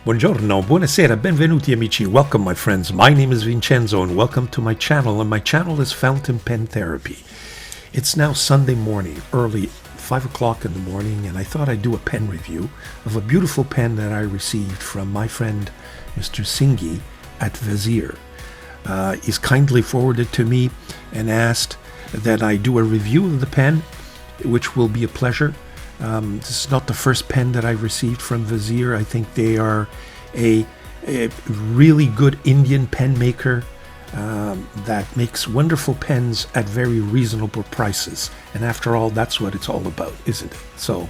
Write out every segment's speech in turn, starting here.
Buongiorno, buonasera, benvenuti amici. Welcome, my friends. My name is Vincenzo, and welcome to my channel. And my channel is Fountain Pen Therapy. It's now Sunday morning, early 5 o'clock in the morning, and I thought I'd do a pen review of a beautiful pen that I received from my friend Mr. Singhi at Vazir. He's kindly forwarded to me and asked that I do a review of the pen, which will be a pleasure. This is not the first pen that I've received from Vazir. I think they are a really good Indian pen maker that makes wonderful pens at very reasonable prices. And after all, that's what it's all about, isn't it? So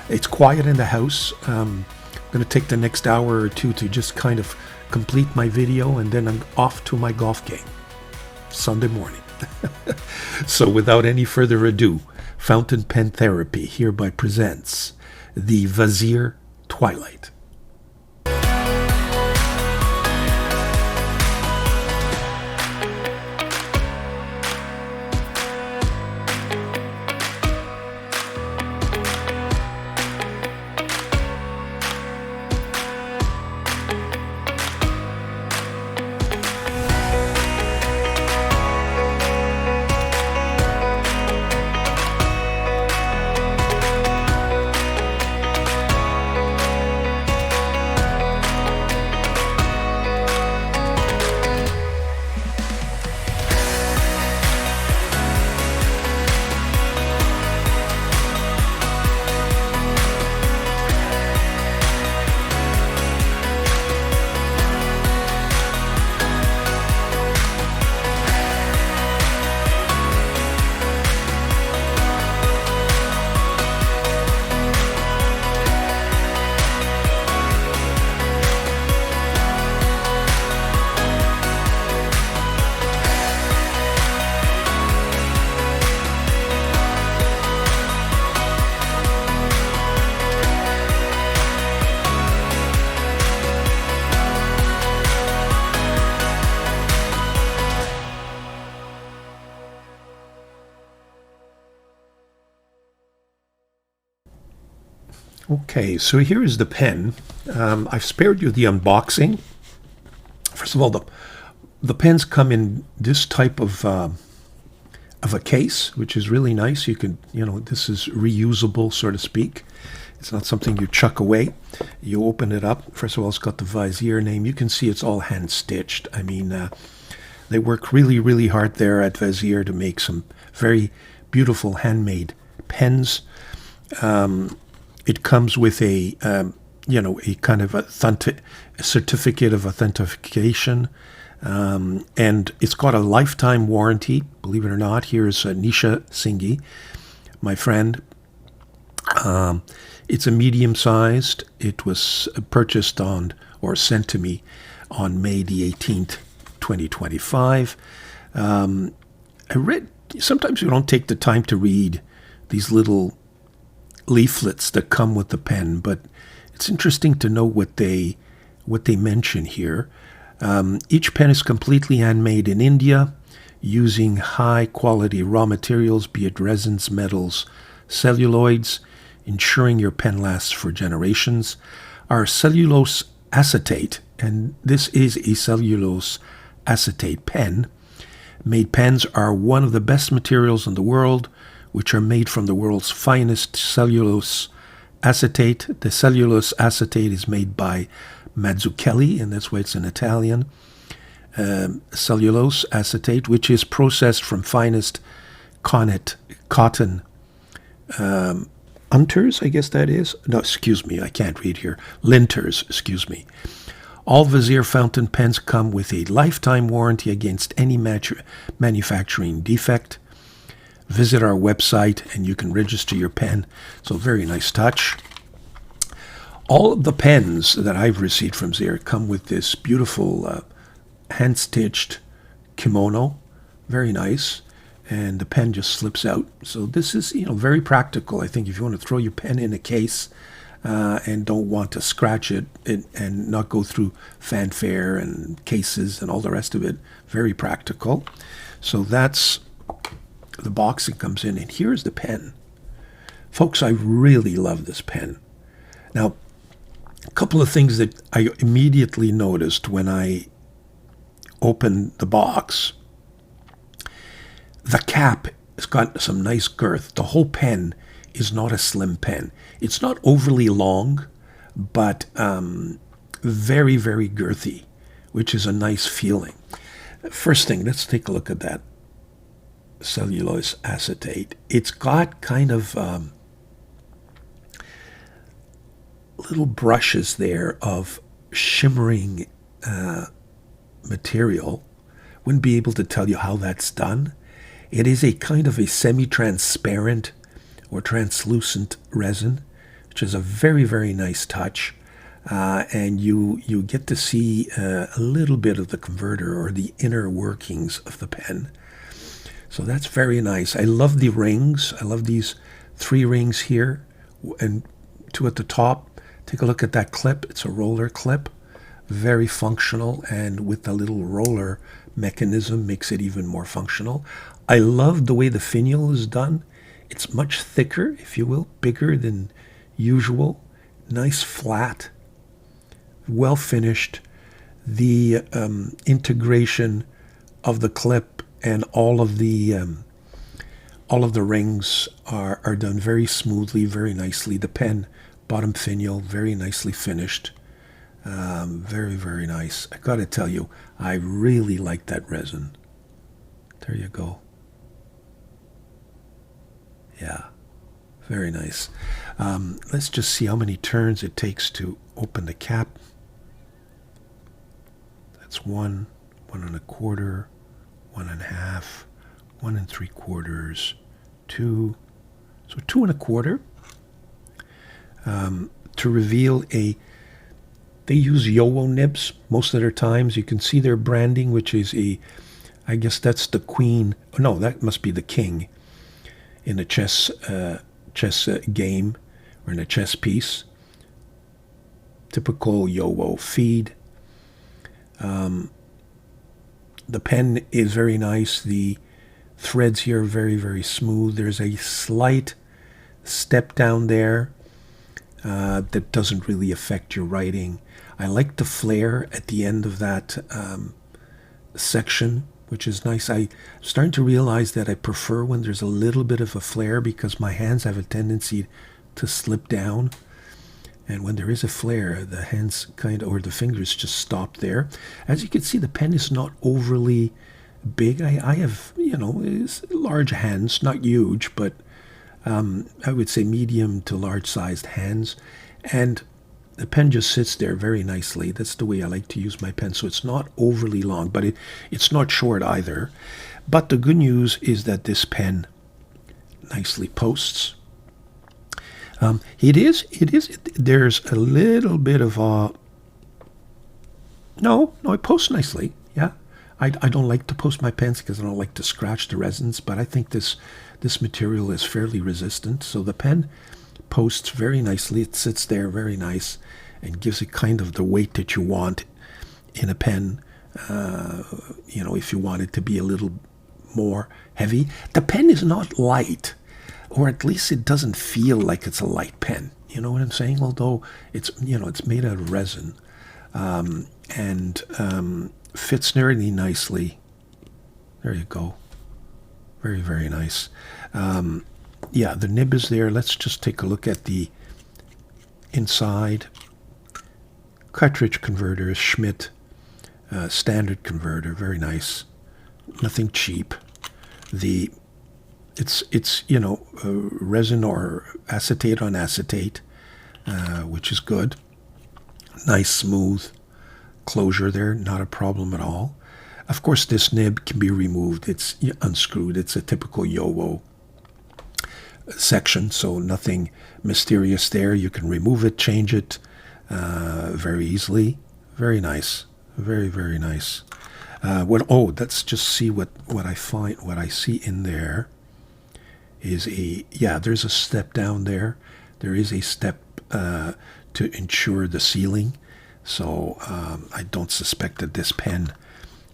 it's quiet in the house. I'm going to take the next hour or two to just kind of complete my video, and then I'm off to my golf game Sunday morning. So without any further ado, Fountain Pen Therapy hereby presents the Vazir Twilight. Okay, so here is the pen. I've spared you the unboxing. First of all, the pens come in this type of a case, which is really nice. You can, this is reusable, so to speak. It's not something you chuck away. You open it up. First of all, it's got the Vazir name. You can see it's all hand-stitched. I mean, they work really, really hard there at Vazir to make some very beautiful handmade pens. It comes with a kind of a certificate of authentication, and it's got a lifetime warranty. Believe it or not, here's Nisha Singhi, my friend. It's a medium-sized. It was purchased or sent to me on May the 18th, 2025. I read. Sometimes you don't take the time to read these little leaflets that come with the pen, but it's interesting to know what they mention here. Each pen is completely handmade in India using high quality raw materials, be it resins, metals, celluloids, ensuring your pen lasts for generations. Our cellulose acetate, and this is a cellulose acetate pen. Made pens are one of the best materials in the world, which are made from the world's finest cellulose acetate. The cellulose acetate is made by Mazzucchelli, and that's why it's in Italian. Cellulose acetate, which is processed from finest cotton unters, I guess that is. No, excuse me, I can't read here. Linters, excuse me. All Vazir fountain pens come with a lifetime warranty against any manufacturing defect. Visit our website and you can register your pen. So very nice touch. All of the pens that I've received from Vazir come with this beautiful hand-stitched kimono. Very nice. And the pen just slips out. So this is, very practical. I think if you want to throw your pen in a case and don't want to scratch it and not go through fanfare and cases and all the rest of it, very practical. So that's the box it comes in, and here's the pen. Folks, I really love this pen. Now, A couple of things that I immediately noticed when I opened the box. The cap has got some nice girth. The whole pen is not a slim pen. It's not overly long, but very, very girthy, which is a nice feeling. First thing, let's take a look at that cellulose acetate. It's got kind of little brushes there of shimmering material. Wouldn't be able to tell you how that's done. It is a kind of a semi-transparent or translucent resin, which is a very, very nice touch. And you get to see a little bit of the converter or the inner workings of the pen. So that's very nice. I love the rings. I love these 3 rings here and 2 at the top. Take a look at that clip. It's a roller clip. Very functional, and with the little roller mechanism makes it even more functional. I love the way the finial is done. It's much thicker, if you will, bigger than usual. Nice flat, well finished. The integration of the clip and all of the rings are done very smoothly, very nicely. The pen bottom finial, very nicely finished. Very, very nice. I gotta tell you, I really like that resin. There you go. Yeah, very nice. Let's just see how many turns it takes to open the cap. That's 1, 1 1/4, 1 1/2, 1 3/4, 2. So 2 1/4. To reveal they use Yowo nibs most of their times. You can see their branding, which is I guess that's the queen. Oh, no, that must be the king in a chess game or in a chess piece. Typical Yowo feed. The pen is very nice. The threads here are very, very smooth. There's a slight step down there that doesn't really affect your writing. I like the flare at the end of that section, which is nice. I'm starting to realize that I prefer when there's a little bit of a flare because my hands have a tendency to slip down. And when there is a flare, the hands or the fingers just stop there. As you can see, the pen is not overly big. I have, large hands, not huge, but I would say medium to large sized hands. And the pen just sits there very nicely. That's the way I like to use my pen. So it's not overly long, but it's not short either. But the good news is that this pen nicely posts. There's a little bit of no, it posts nicely. Yeah. I don't like to post my pens because I don't like to scratch the resins, but I think this material is fairly resistant. So the pen posts very nicely. It sits there very nice and gives it kind of the weight that you want in a pen. If you want it to be a little more heavy. The pen is not light, or at least it doesn't feel like it's a light pen. You know what I'm saying? Although it's made out of resin, and fits very nicely. There you go. Very, very nice. Yeah, the nib is there. Let's just take a look at the inside. Cartridge converter is Schmidt standard converter. Very nice. Nothing cheap. It's resin or acetate on acetate, which is good. Nice smooth closure there, not a problem at all. Of course, this nib can be removed. It's unscrewed. It's a typical Yowo section, so nothing mysterious there. You can remove it, change it very easily. Very nice. Very, very nice. Let's just see what I find. What I see in there is there's a step down there. There is a step to ensure the sealing. So I don't suspect that this pen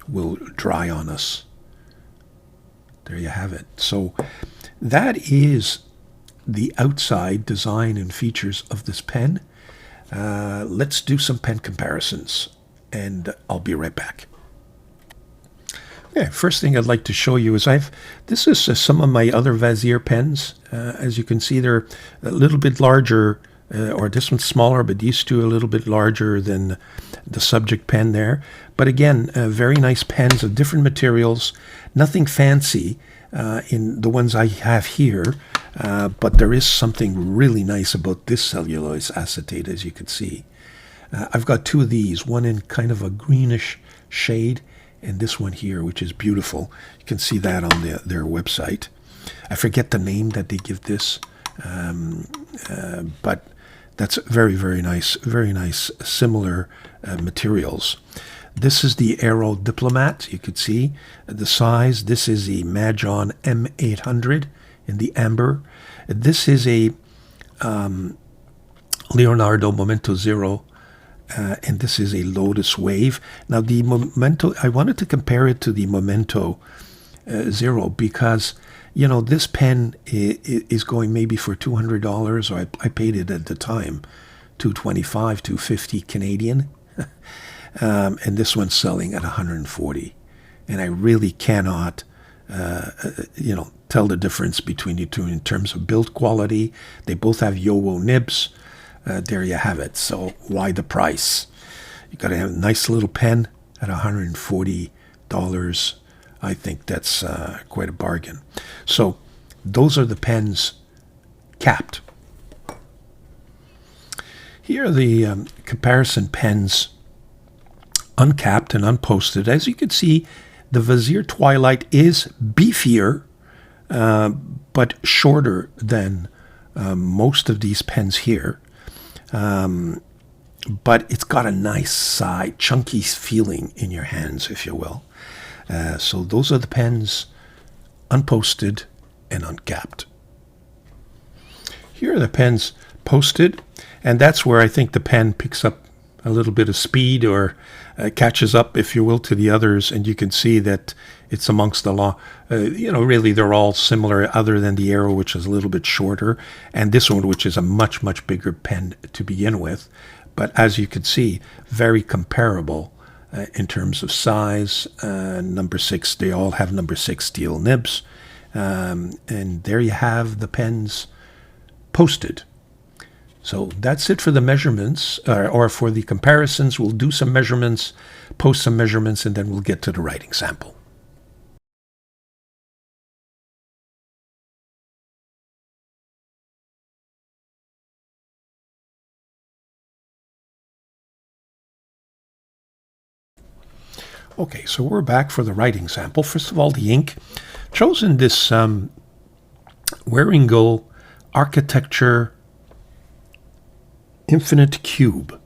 will dry on us. There you have it. So that is the outside design and features of this pen. Let's do some pen comparisons, and I'll be right back. Okay, first thing I'd like to show you is this is some of my other Vazir pens. As you can see, they're a little bit larger, or this one's smaller, but these two are a little bit larger than the subject pen there. But again, very nice pens of different materials, nothing fancy in the ones I have here, but there is something really nice about this cellulose acetate, as you can see. I've got two of these, one in kind of a greenish shade, and this one here, which is beautiful. You can see that on their website. I forget the name that they give this, but that's very, very nice, similar materials. This is the Aero Diplomat. You could see the size. This is the Majon M800 in the amber. This is a Leonardo Momento Zero, and this is a Lotus Wave. Now the Momento, I wanted to compare it to the Momento Zero because, you know, this pen is going maybe for $200, or I paid it at the time $225, $250 Canadian, and this one's selling at $140, and I really cannot, tell the difference between the two in terms of build quality. They both have Yowo nibs. There you have it. So why the price? You got to have a nice little pen at $140. I think that's quite a bargain. So those are the pens capped. Here are the comparison pens uncapped and unposted. As you can see, the Vazir Twilight is beefier, but shorter than most of these pens here. But it's got a nice side, chunky feeling in your hands, if you will. So those are the pens unposted and uncapped. Here are the pens posted, and that's where I think the pen picks up a little bit of speed, or catches up, if you will, to the others, and you can see that it's amongst the law. Really they're all similar, other than the Aero, which is a little bit shorter, and this one, which is a much, much bigger pen to begin with. But as you can see, very comparable in terms of size. Number 6, they all have number 6 steel nibs. And there you have the pens posted. So that's it for the measurements, or for the comparisons. We'll do some measurements, post some measurements, and then we'll get to the writing sample. Okay, so we're back for the writing sample. First of all, the ink. Chosen this Waringal Architecture Infinite Cube.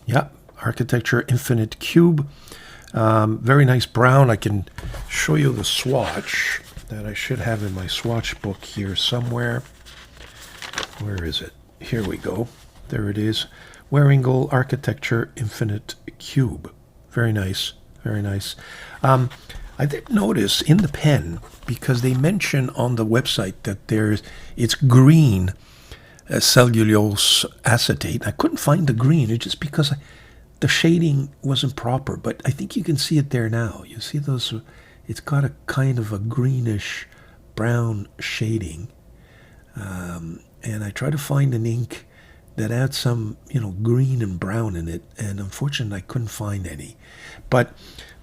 Yeah, Architecture Infinite Cube. Very nice brown. I can show you the swatch that I should have in my swatch book here somewhere. Where is it? Here we go. There it is. Waringal Architecture Infinite Cube. Very nice. Very nice. I did notice in the pen, because they mention on the website that it's green cellulose acetate. I couldn't find the green. It's just because the shading wasn't proper, but I think you can see it there now. You see those? It's got a kind of a greenish brown shading, and I try to find an ink that had some, green and brown in it, and unfortunately I couldn't find any. But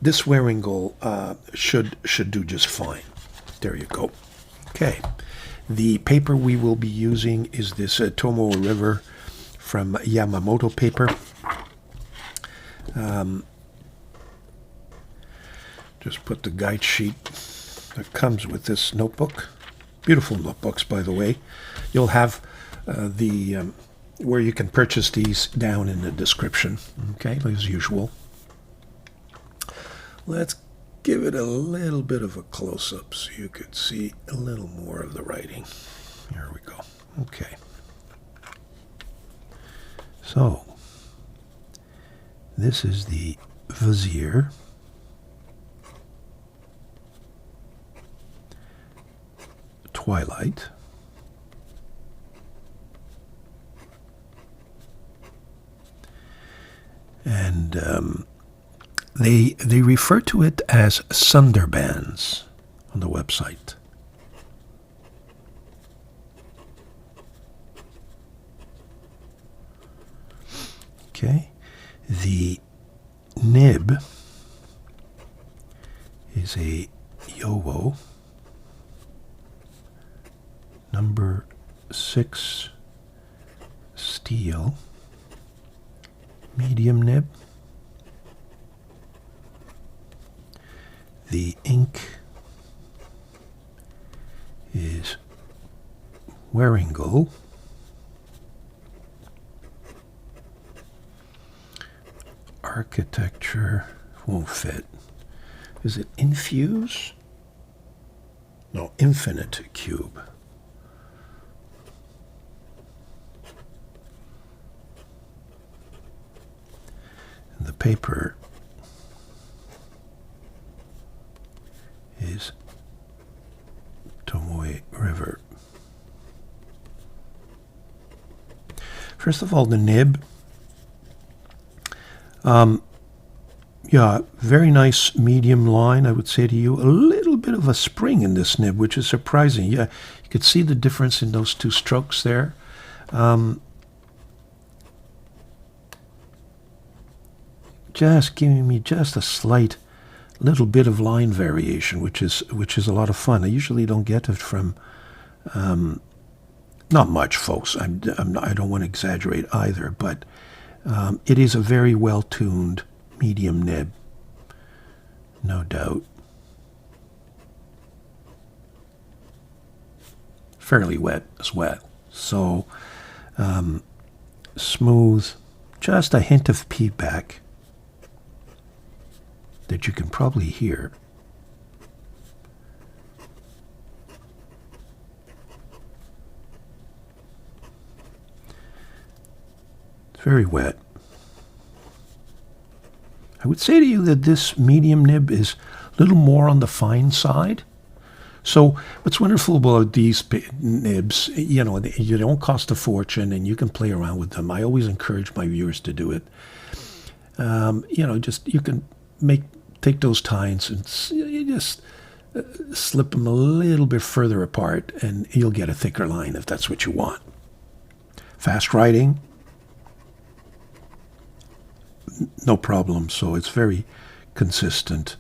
this Waringal should do just fine. There you go. Okay. The paper we will be using is this Tomo River from Yamamoto Paper. Just put the guide sheet that comes with this notebook. Beautiful notebooks, by the way. You'll have where you can purchase these down in the description. Okay, as usual. Let's give it a little bit of a close-up so you could see a little more of the writing. Here we go. Okay. So, this is the Vazir Twilight. And they refer to it as Sunderbands on the website. Okay, the nib is a Yowo number 6 steel medium nib. The ink is Waringal. Architecture won't fit. Is it Infuse? No, Infinite Cube. And the paper is Tomoe River. First of all, the nib. Yeah, very nice medium line, I would say to you. A little bit of a spring in this nib, which is surprising. Yeah, you could see the difference in those two strokes there. Just giving me just a slight little bit of line variation, which is a lot of fun. I usually don't get it from, not much, folks. I don't want to exaggerate either, but it is a very well-tuned medium nib, no doubt. Fairly wet as well. So smooth, just a hint of feedback that you can probably hear. It's very wet. I would say to you that this medium nib is a little more on the fine side. So what's wonderful about these nibs, you know, you don't cost a fortune and you can play around with them. I always encourage my viewers to do it. You know, just you can take those tines and you just slip them a little bit further apart and you'll get a thicker line if that's what you want. Fast writing, no problem, so it's very consistent.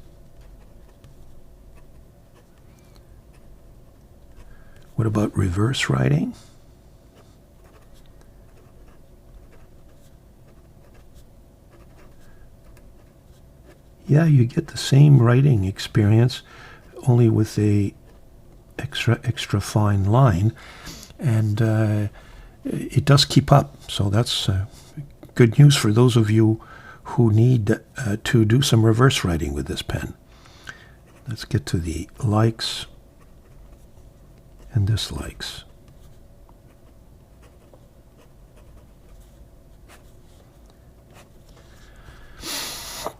What about reverse writing? Yeah, you get the same writing experience, only with a extra fine line, and it does keep up. So that's good news for those of you who need to do some reverse writing with this pen. Let's get to the likes and dislikes.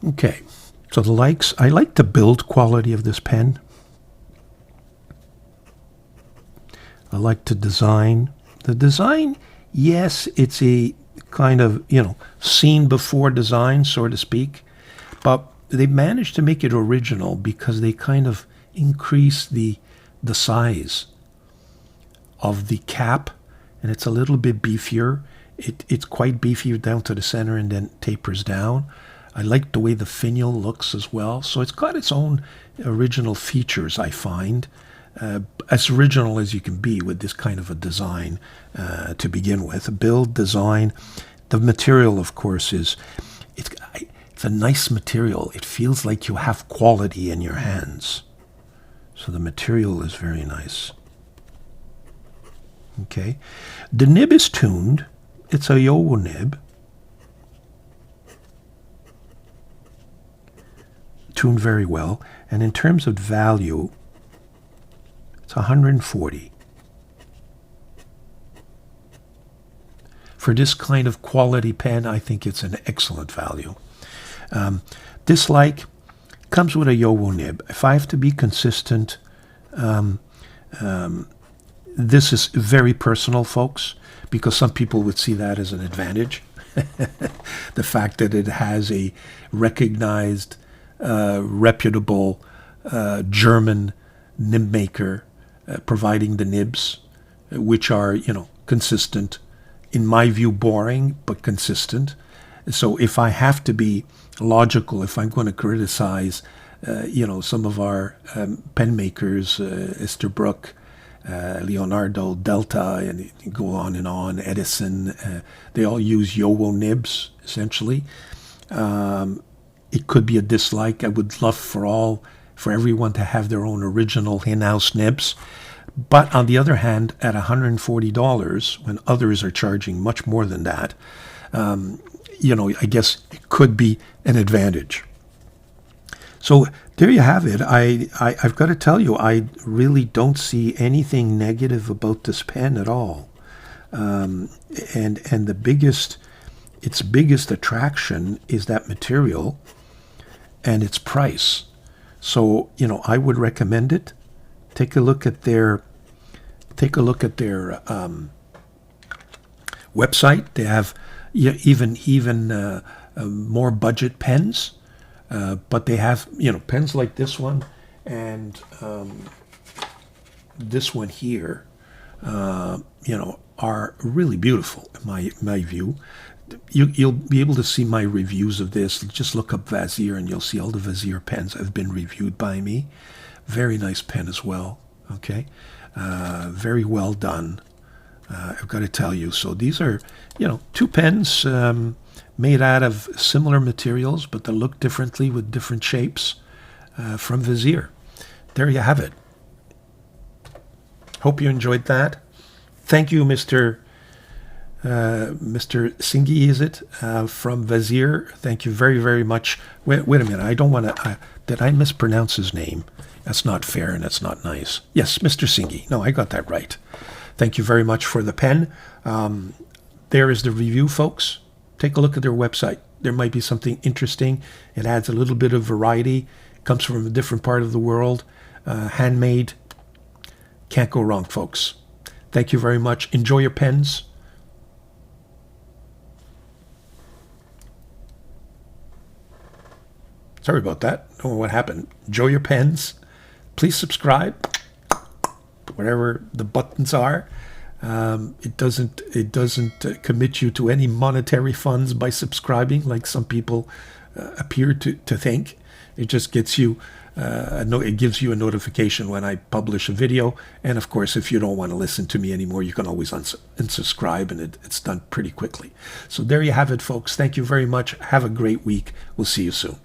Okay, so the likes. I like the build quality of this pen. I like the design. The design, yes, it's a kind of, you know, seen before design, so to speak, but they managed to make it original because they kind of increase the size of the cap, and it's a little bit beefier. It's quite beefy down to the center and then tapers down. I like the way the finial looks as well. So it's got its own original features, I find. As original as you can be with this kind of a design to begin with. A build, design. The material, of course, it's a nice material. It feels like you have quality in your hands. So the material is very nice. Okay. The nib is tuned. It's a Yowo nib. Tuned very well. And in terms of value, it's 140. For this kind of quality pen, I think it's an excellent value. Dislike comes with a Yowo nib. If I have to be consistent, this is very personal, folks, because some people would see that as an advantage. The fact that it has a recognized, reputable German nib maker providing the nibs, which are, consistent. In my view, boring, but consistent. So if I have to be logical, if I'm going to criticize, some of our pen makers, Esterbrook, Leonardo, Delta, and you go on and on, Edison, they all use Yowo nibs, essentially. It could be a dislike. I would love for everyone to have their own original in-house nibs. But on the other hand, at $140, when others are charging much more than that, I guess it could be an advantage. So there you have it. I've got to tell you, I really don't see anything negative about this pen at all. And its biggest attraction is that material and its price. So, I would recommend it. Take a look at their website. They have even more budget pens, but they have pens like this one and this one here. Are really beautiful in my view. You'll be able to see my reviews of this. Just look up Vazir and you'll see all the Vazir pens have been reviewed by me. Very nice pen as well. Okay, very well done. I've got to tell you. So these are, two pens made out of similar materials, but they look differently with different shapes from Vazir. There you have it. Hope you enjoyed that. Thank you, Mr. Singhi, is it, from Vazir? Thank you very, very much. Wait a minute. I don't want to... did I mispronounce his name? That's not fair and that's not nice. Yes, Mr. Singhi. No, I got that right. Thank you very much for the pen. There is the review, folks. Take a look at their website. There might be something interesting. It adds a little bit of variety. Comes from a different part of the world. Handmade. Can't go wrong, folks. Thank you very much. Enjoy your pens. Sorry about that. Don't know what happened. Enjoy your pens. Please subscribe. Whatever the buttons are. It doesn't commit you to any monetary funds by subscribing, like some people appear to think. It just gets you. It gives you a notification when I publish a video. And of course, if you don't want to listen to me anymore, you can always unsubscribe, and it's done pretty quickly. So there you have it, folks. Thank you very much. Have a great week. We'll see you soon.